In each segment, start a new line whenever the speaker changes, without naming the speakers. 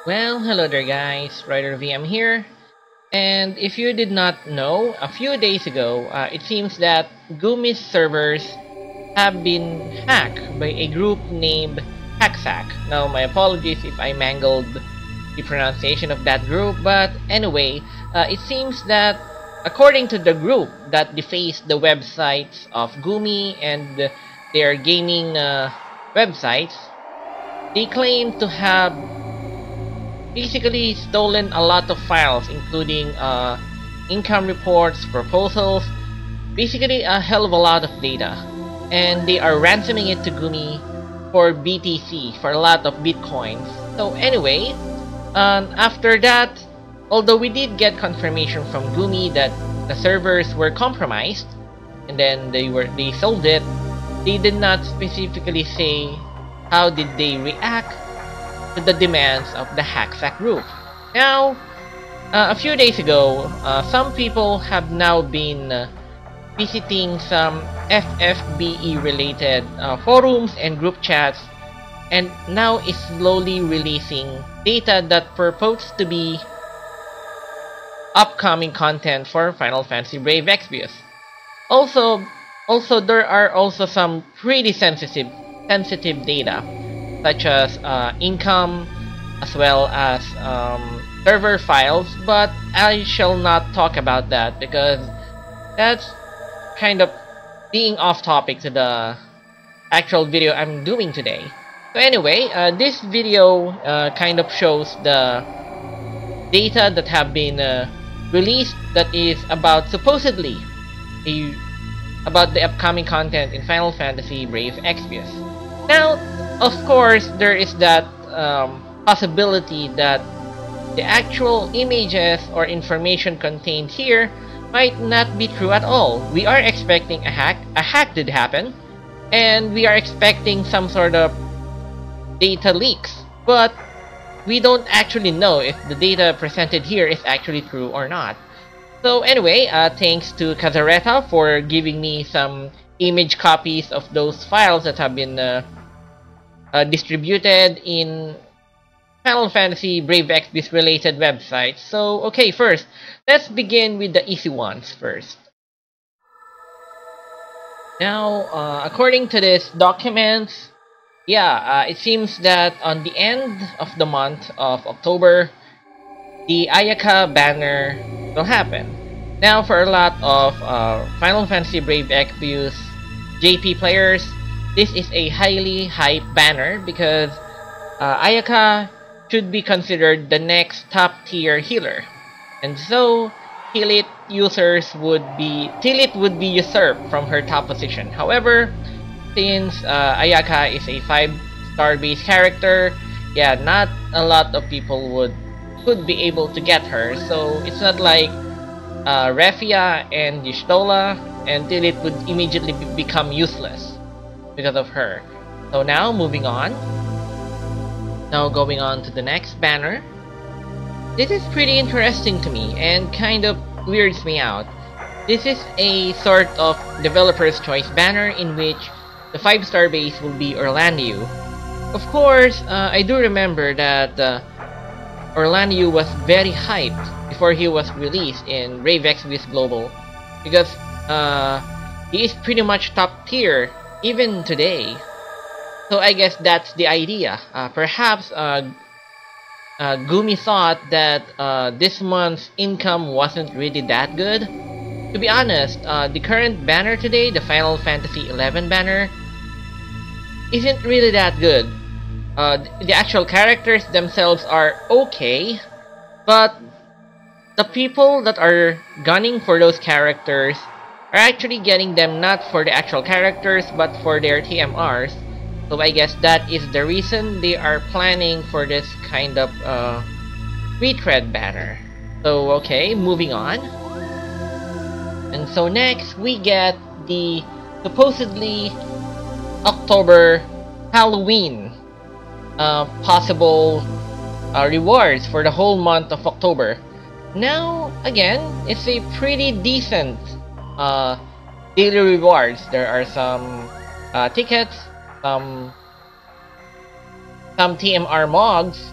Well, hello there guys, StriderVM here. And if you did not know, a few days ago, it seems that Gumi's servers have been hacked by a group named Haxac. Now, my apologies if I mangled the pronunciation of that group, but anyway, it seems that according to the group that defaced the websites of Gumi and their gaming websites, they claim to have basically stolen a lot of files, including income reports, proposals, basically a hell of a lot of data. And they are ransoming it to Gumi for BTC, for a lot of bitcoins. So anyway, after that, although we did get confirmation from Gumi that the servers were compromised, and then they sold it, they did not specifically say how did they react to the demands of the Haxac group. Now, a few days ago, some people have now been visiting some FFBE related forums and group chats, and now is slowly releasing data that purports to be upcoming content for Final Fantasy Brave Exvius. Also there are also some pretty sensitive data, such as income as well as server files, but I shall not talk about that because that's kind of being off topic to the actual video I'm doing today. So anyway, this video kind of shows the data that have been released that is about supposedly about the upcoming content in Final Fantasy Brave Exvius. Now, of course, there is that possibility that the actual images or information contained here might not be true at all. We are expecting a hack did happen, and we are expecting some sort of data leaks, but we don't actually know if the data presented here is actually true or not. So anyway, thanks to Kazareta for giving me some image copies of those files that have been distributed in Final Fantasy Brave Exvius related websites. So okay, first, let's begin with the easy ones first. Now, according to this document, it seems that on the end of the month of October, the Ayaka banner will happen. Now, for a lot of Final Fantasy Brave Exvius JP players, this is a highly hyped banner because Ayaka should be considered the next top tier healer, and so Tilit would be usurped from her top position. However, since Ayaka is a 5-star base character, not a lot of people could be able to get her, so it's not like Refia and Y'shtola and Tilit would immediately become useless because of her. So now, moving on. Now going on to the next banner. This is pretty interesting to me and kind of weirds me out. This is a sort of developer's choice banner in which the 5-star base will be Orlandeau. Of course, I do remember that Orlandeau was very hyped before he was released in Brave Exvius Global, because he is pretty much top tier even today. So I guess that's the idea. Perhaps Gumi thought that this month's income wasn't really that good. To be honest, the current banner today, the Final Fantasy XI banner, isn't really that good. The actual characters themselves are okay, but the people that are gunning for those characters are actually getting them not for the actual characters but for their TMRs. So I guess that is the reason they are planning for this kind of retread banner. So okay, moving on. And so next we get the supposedly October Halloween possible rewards for the whole month of October. Now again, it's a pretty decent daily rewards. There are some tickets, some TMR mods,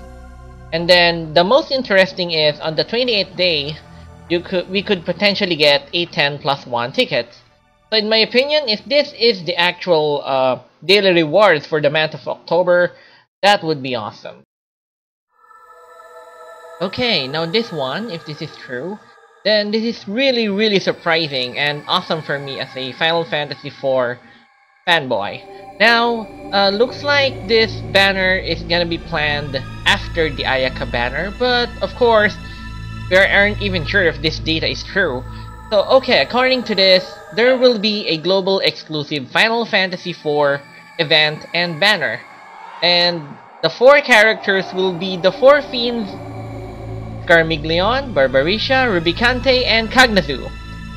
And then the most interesting is on the 28th day, we could potentially get a 10+1 ticket. So in my opinion, if this is the actual daily rewards for the month of October, that would be awesome. Okay, now this one, if this is true, then this is really surprising and awesome for me as a Final Fantasy IV fanboy. Now, looks like this banner is gonna be planned after the Ayaka banner, but of course, we aren't even sure if this data is true. So okay, according to this, there will be a global exclusive Final Fantasy IV event and banner. And the 4 characters will be the 4 Fiends, Skarmiglion, Barbarisha, Rubicante, and Kagnazu.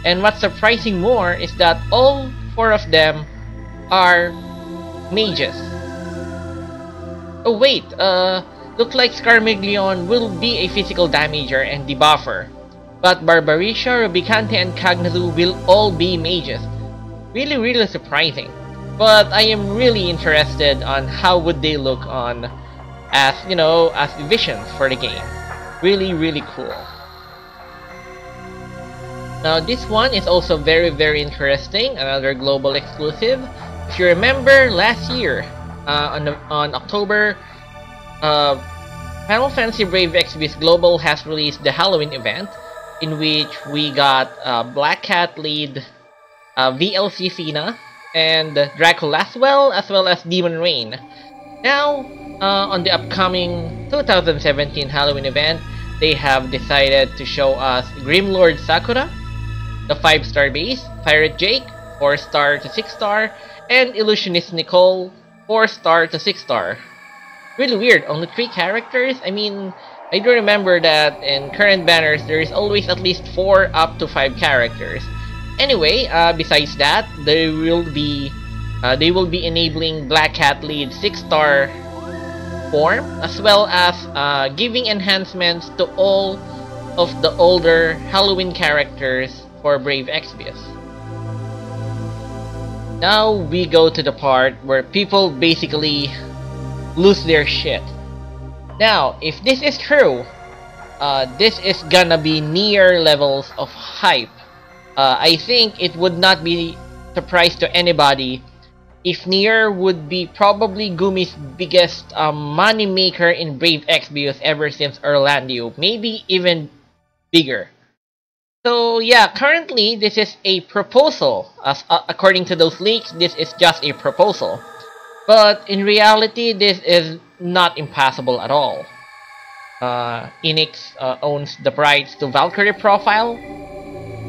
And what's surprising more is that all 4 of them are mages. Oh wait, looks like Skarmiglion will be a physical damager and debuffer. But Barbarisha, Rubicante, and Kagnazu will all be mages. Really surprising. But I am really interested on how would they look on as, you know, as visions for the game. Really cool. Now this one is also very interesting, another global exclusive. If you remember last year, on October, Final Fantasy Brave Exvius Global has released the Halloween event, in which we got Black Cat lead VLC Fina and Dracula as well as Demon Rain. Now, on the upcoming 2017 Halloween event, they have decided to show us Grimlord Sakura, the 5-star base, Pirate Jake, 4-star to 6-star, and Illusionist Nicole, 4-star to 6-star. Really weird, only 3 characters? I mean, I do remember that in current banners there is always at least 4 up to 5 characters. Anyway, besides that, they will be enabling Black Cat lead 6-star form, as well as giving enhancements to all of the older Halloween characters for Brave Exvius. Now we go to the part where people basically lose their shit. Now, if this is true, this is gonna be Nier levels of hype. I think it would not be a surprise to anybody if Nier would be probably Gumi's biggest money maker in Brave Exvius ever since Orlando, maybe even bigger. So yeah, currently this is a proposal. According to those leaks, this is just a proposal. But in reality, this is not impossible at all. Enix owns the rights to Valkyrie Profile.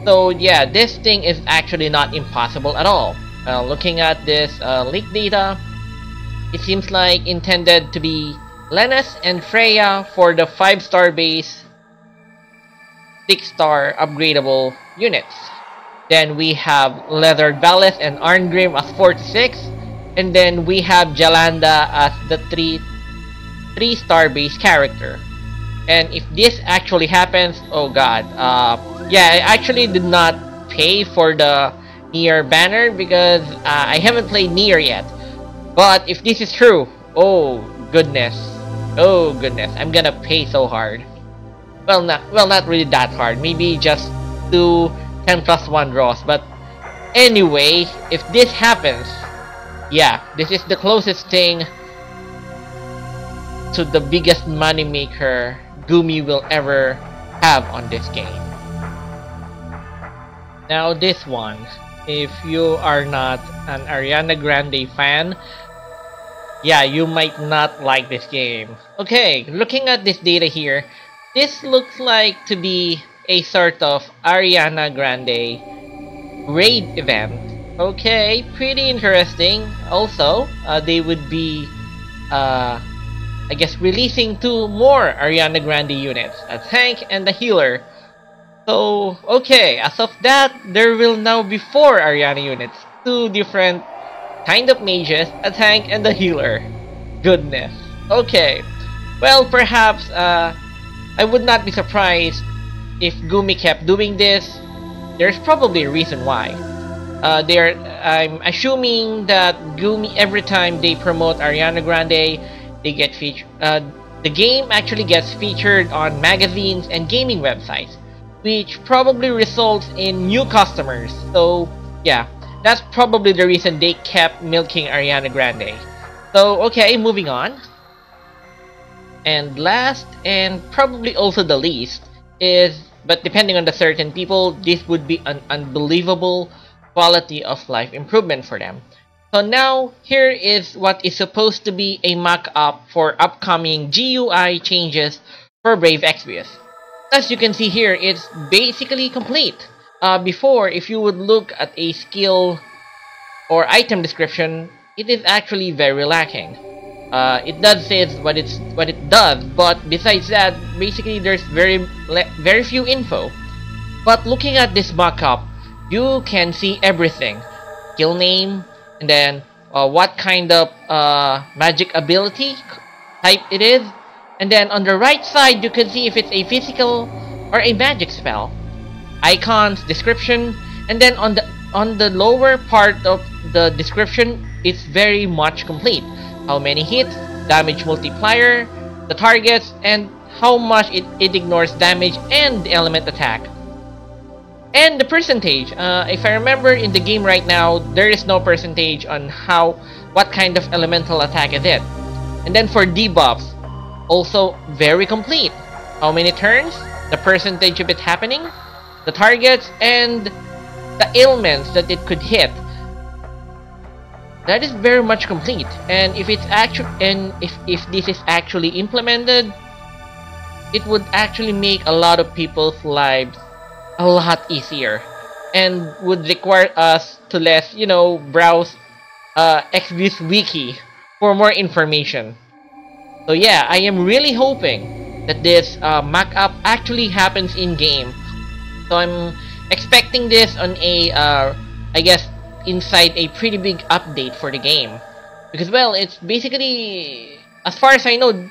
So yeah, this thing is actually not impossible at all. Looking at this leak data, it seems like intended to be Lennis and Freya for the 5-star base, 6-star upgradable units. Then we have Leathered Valis and Arngrim as 4 to 6. And then we have Jalanda as the 3-star base character. And if this actually happens, oh god, yeah, I actually did not pay for the Nier banner because I haven't played Nier yet. But if this is true, oh goodness, I'm gonna pay so hard. Well, not really that hard. Maybe just 2 10+1 draws. But anyway, if this happens, yeah, this is the closest thing to the biggest moneymaker Gumi will ever have on this game. Now this one, if you are not an Ariana Grande fan, yeah, you might not like this game. Okay, looking at this data here, this looks like to be a sort of Ariana Grande raid event. Okay, pretty interesting. Also, they would be, I guess, releasing 2 more Ariana Grande units, a tank and a healer. So, okay, as of that, there will now be 4 Ariana units, 2 different kind of mages, a tank and a healer. Goodness. Okay, well, perhaps, I would not be surprised if Gumi kept doing this. There's probably a reason why. I'm assuming that Gumi, every time they promote Ariana Grande, they get featured. the game actually gets featured on magazines and gaming websites, which probably results in new customers. So yeah, that's probably the reason they kept milking Ariana Grande. So okay, moving on. And last, and probably also the least, is, but depending on the certain people, this would be an unbelievable quality of life improvement for them. So now, here is what is supposed to be a mock-up for upcoming GUI changes for Brave Exvius. As you can see here, it's basically complete. Before, if you would look at a skill or item description, it is actually very lacking. It does say what it does, but besides that, basically there's very few info. But looking at this mock-up, you can see everything: skill name, and then what kind of magic ability type it is, and then on the right side you can see if it's a physical or a magic spell, icons, description, and then on the lower part of the description, it's very much complete. How many hits, damage multiplier, the targets, and how much it ignores damage and the element attack. And the percentage, if I remember in the game right now, there is no percentage on what kind of elemental attack is it. And then for debuffs, also very complete. How many turns, the percentage of it happening, the targets, and the ailments that it could hit. That is very much complete. And if it's if this is actually implemented, it would actually make a lot of people's lives a lot easier, and would require us to less, browse Exvius wiki for more information. So yeah, I am really hoping that this mock-up actually happens in game. So I'm expecting this on a I guess inside a pretty big update for the game, because well, it's basically, as far as I know,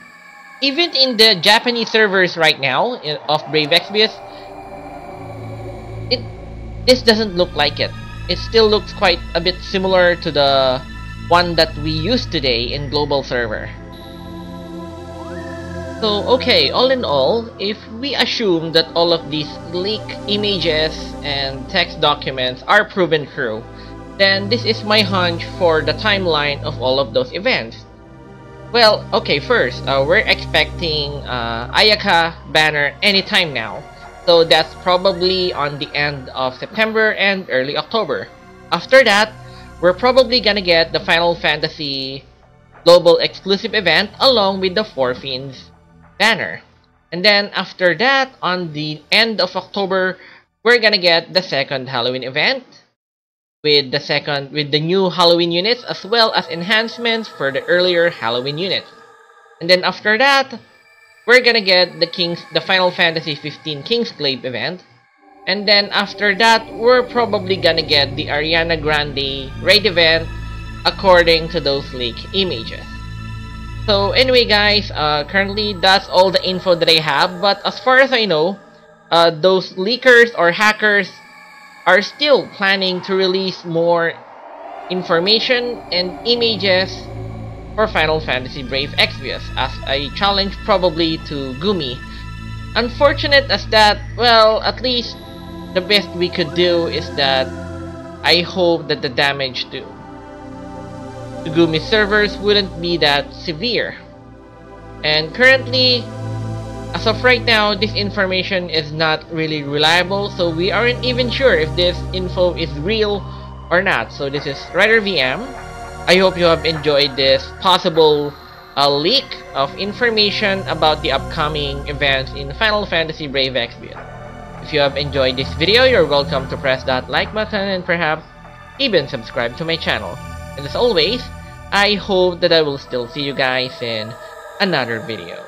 even in the Japanese servers right now of Brave Exvius, this doesn't look like it. It still looks quite a bit similar to the one that we use today in global server. So okay, all in all, if we assume that all of these leak images and text documents are proven true, then this is my hunch for the timeline of all of those events. Well, okay, first, we're expecting Ayaka banner anytime now. So that's probably on the end of September and early October. After that, we're probably gonna get the Final Fantasy Global Exclusive event along with the Four Fiends banner. And then after that, on the end of October, we're gonna get the second Halloween event with the new Halloween units, as well as enhancements for the earlier Halloween units. And then after that, we're gonna get the Final Fantasy 15 Kingsglaive event. And then after that, we're probably gonna get the Ariana Grande raid event according to those leak images. So anyway guys, currently that's all the info that I have, but as far as I know, those leakers or hackers are still planning to release more information and images for Final Fantasy Brave Exvius as a challenge probably to Gumi. Unfortunate as that, well, at least the best we could do is that I hope that the damage to Gumi servers wouldn't be that severe. And currently, as of right now, this information is not really reliable, so we aren't even sure if this info is real or not. So this is StriderVM. I hope you have enjoyed this possible leak of information about the upcoming events in Final Fantasy Brave Exvius. If you have enjoyed this video, you're welcome to press that like button and perhaps even subscribe to my channel. And as always, I hope that I will still see you guys in another video.